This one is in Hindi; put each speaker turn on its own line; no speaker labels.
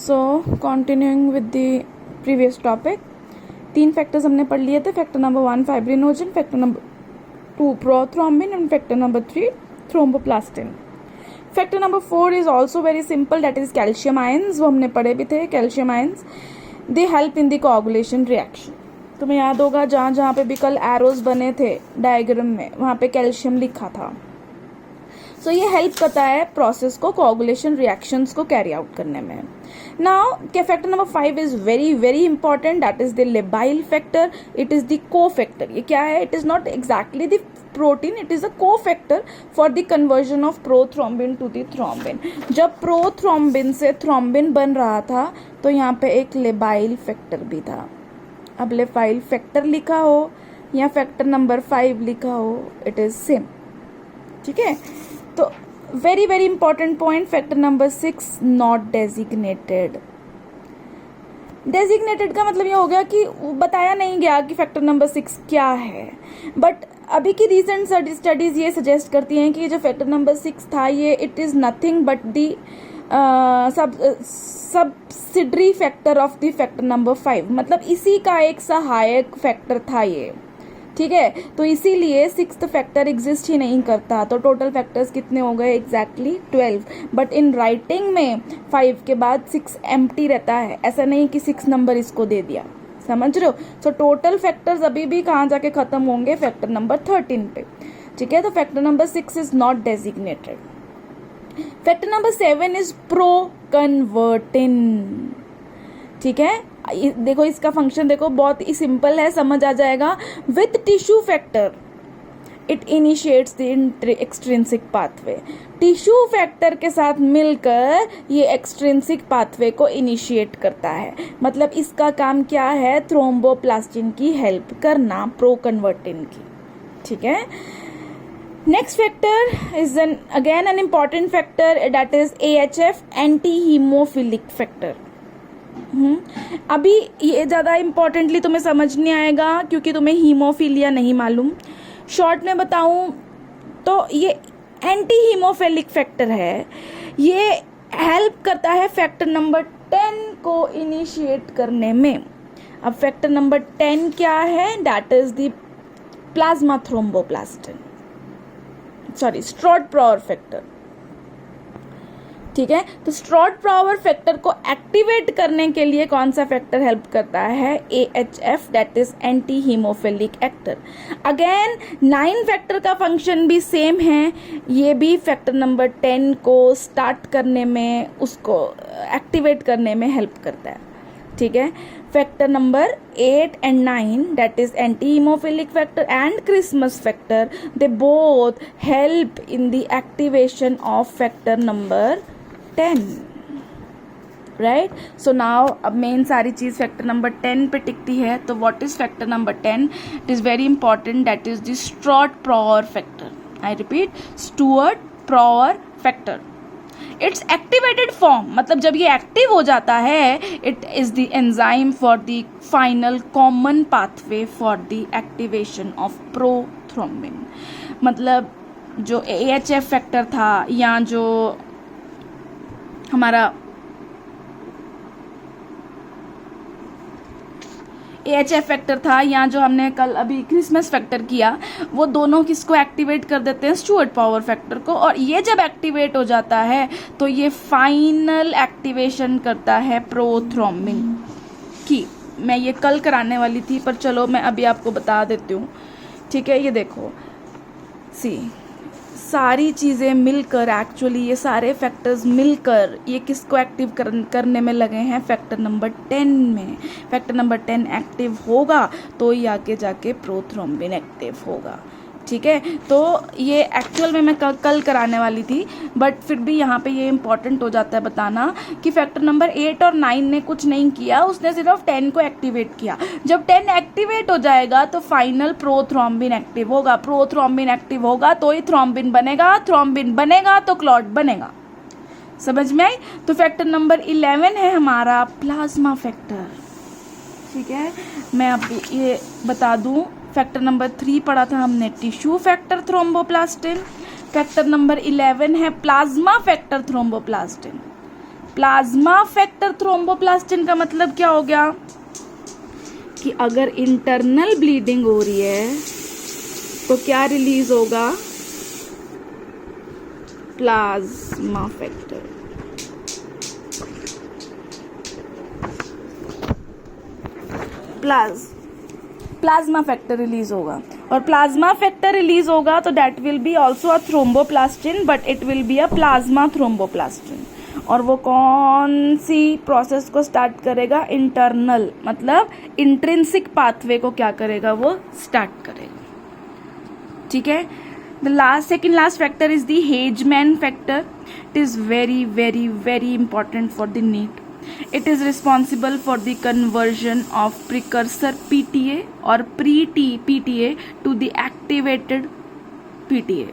So continuing with the previous topic, 3 factors हमने पढ़ लिए थे. Factor number 1 fibrinogen, factor number 2 prothrombin and factor number 3 thromboplastin. Factor number 4 is also very simple, that is calcium ions. वो हमने पढ़े भी थे. Calcium ions they help in the coagulation reaction. तुम्हें याद होगा जहाँ जहाँ पे भी कल एरोज बने थे डायग्राम में, वहाँ पे कैल्शियम लिखा था. सो ये हेल्प करता है प्रोसेस को, कोआगुलेशन रिएक्शंस को कैरी आउट करने में. नाउ के factor number 5 is very very important, that is the labile factor. It is the cofactor. ये क्या है? It is not exactly the protein, it is a cofactor for the conversion of prothrombin to the thrombin. जब प्रोथ्रोम्बिन से थ्रोम्बिन बन रहा था तो यहाँ पे एक लेबाइल फैक्टर भी था. अब लेबाइल फैक्टर लिखा हो या फैक्टर नंबर 5 लिखा हो, इट इज सेम. ठीक है. तो very very important point, factor number 6 not designated. Designated का मतलब ये हो गया कि बताया नहीं गया कि फैक्टर नंबर 6 क्या है. बट अभी की रिसेंट स्टडीज ये सजेस्ट करती हैं कि जो फैक्टर नंबर 6 था ये it is nothing but the subsidiary factor of the factor number 5. मतलब इसी का एक सहायक फैक्टर था ये. ठीक है. तो इसीलिए 6th फैक्टर एग्जिस्ट ही नहीं करता. तो टोटल फैक्टर्स कितने हो गए? एग्जैक्टली 12. बट इन राइटिंग में 5 के बाद 6 एम्प्टी रहता है. ऐसा नहीं कि 6 नंबर इसको दे दिया. समझ रहे हो? सो टोटल फैक्टर्स अभी भी कहाँ जाके खत्म होंगे? फैक्टर नंबर 13 पे. ठीक है. तो factor number 6 is not designated. Factor number 7 is proconvertin. ठीक है. देखो इसका फंक्शन देखो, बहुत ही सिंपल है, समझ आ जाएगा. With tissue factor it initiates the extrinsic pathway. Tissue factor के साथ मिलकर ये एक्सट्रिंसिक पाथवे को इनिशिएट करता है. मतलब इसका काम क्या है? थ्रोम्बोप्लास्टिन की हेल्प करना, प्रो कन्वर्टिन की. ठीक है. Next factor is again an important factor, that is AHF, anti haemophilic factor. अभी ये ज़्यादा इम्पोर्टेंटली तुम्हें समझ नहीं आएगा क्योंकि तुम्हें हीमोफीलिया नहीं मालूम. शॉर्ट में बताऊं तो ये एंटी हीमोफिलिक फैक्टर है. ये हेल्प करता है फैक्टर नंबर 10 को इनिशिएट करने में. अब फैक्टर नंबर 10 क्या है? That is the plasma thromboplastin, sorry Stuart Prower factor. ठीक है. तो स्ट्रॉट पावर फैक्टर को एक्टिवेट करने के लिए कौन सा फैक्टर हेल्प करता है? AHF, that is anti haemophilic factor. Again 9 factor का फंक्शन भी सेम है. ये भी फैक्टर नंबर 10 को स्टार्ट करने में, उसको एक्टिवेट करने में हेल्प करता है. ठीक है. Factor number 8 and 9, that is anti-hemophilic factor and Christmas factor, they both help in the activation of factor number 10. Right. So now अब मेन सारी चीज़ फैक्टर नंबर 10 पे टिकती है. तो what is factor number 10? It is very important, that is the Stuart Prower factor. I repeat, Stuart Prower factor. It's activated form, मतलब जब ये एक्टिव हो जाता है, it is the enzyme for the final common pathway for the activation of prothrombin. मतलब जो AHF फैक्टर था या जो हमारा AHF फैक्टर था या जो हमने कल अभी क्रिसमस फैक्टर किया, वो दोनों किसको एक्टिवेट कर देते हैं? स्टुअर्ट पावर फैक्टर को. और ये जब एक्टिवेट हो जाता है तो ये फाइनल एक्टिवेशन करता है प्रोथ्रोम्बिन की. मैं ये कल कराने वाली थी पर चलो मैं अभी आपको बता देती हूँ. ठीक है. ये देखो, सारी चीज़ें मिलकर, एक्चुअली ये सारे फैक्टर्स मिलकर ये किसको एक्टिव करने में लगे हैं? फैक्टर नंबर 10 में. फैक्टर नंबर 10 एक्टिव होगा तो ही आगे जाके प्रोथ्रोम्बिन एक्टिव होगा. ठीक है. तो ये एक्चुअल में मैं कल कराने वाली थी, बट फिर भी यहाँ पे ये इंपॉर्टेंट हो जाता है बताना कि फैक्टर नंबर 8 और 9 ने कुछ नहीं किया, उसने सिर्फ 10 को एक्टिवेट किया. जब 10 एक्टिवेट हो जाएगा तो फाइनल प्रोथ्रोम्बिन एक्टिव होगा. प्रोथ्रोम्बिन एक्टिव होगा तो ही थ्रोम्बिन बनेगा, थ्रोम्बिन बनेगा तो क्लॉट बनेगा. समझ में आई? तो फैक्टर नंबर 11 है हमारा प्लाज्मा फैक्टर. ठीक है. मैं अभी ये बता दूं, फैक्टर नंबर 3 पढ़ा था हमने tissue factor thromboplastin. Factor number 11 है plasma factor thromboplastin. Plasma factor thromboplastin का मतलब क्या हो गया कि अगर इंटरनल ब्लीडिंग हो रही है तो क्या रिलीज होगा, plasma factor. Plasma factor release होगा, और प्लाज्मा फैक्टर रिलीज होगा तो that will be also a thromboplastin, but it will be a plasma thromboplastin. और वो कौन सी प्रोसेस को स्टार्ट करेगा, इंटरनल, मतलब इंट्रिंसिक पाथवे को क्या करेगा, वो स्टार्ट करेगा। ठीक है। The second last factor is the Hageman factor. It is very very very important for the NEET. It is responsible for the conversion of precursor PTA or pre-PTA to the activated PTA.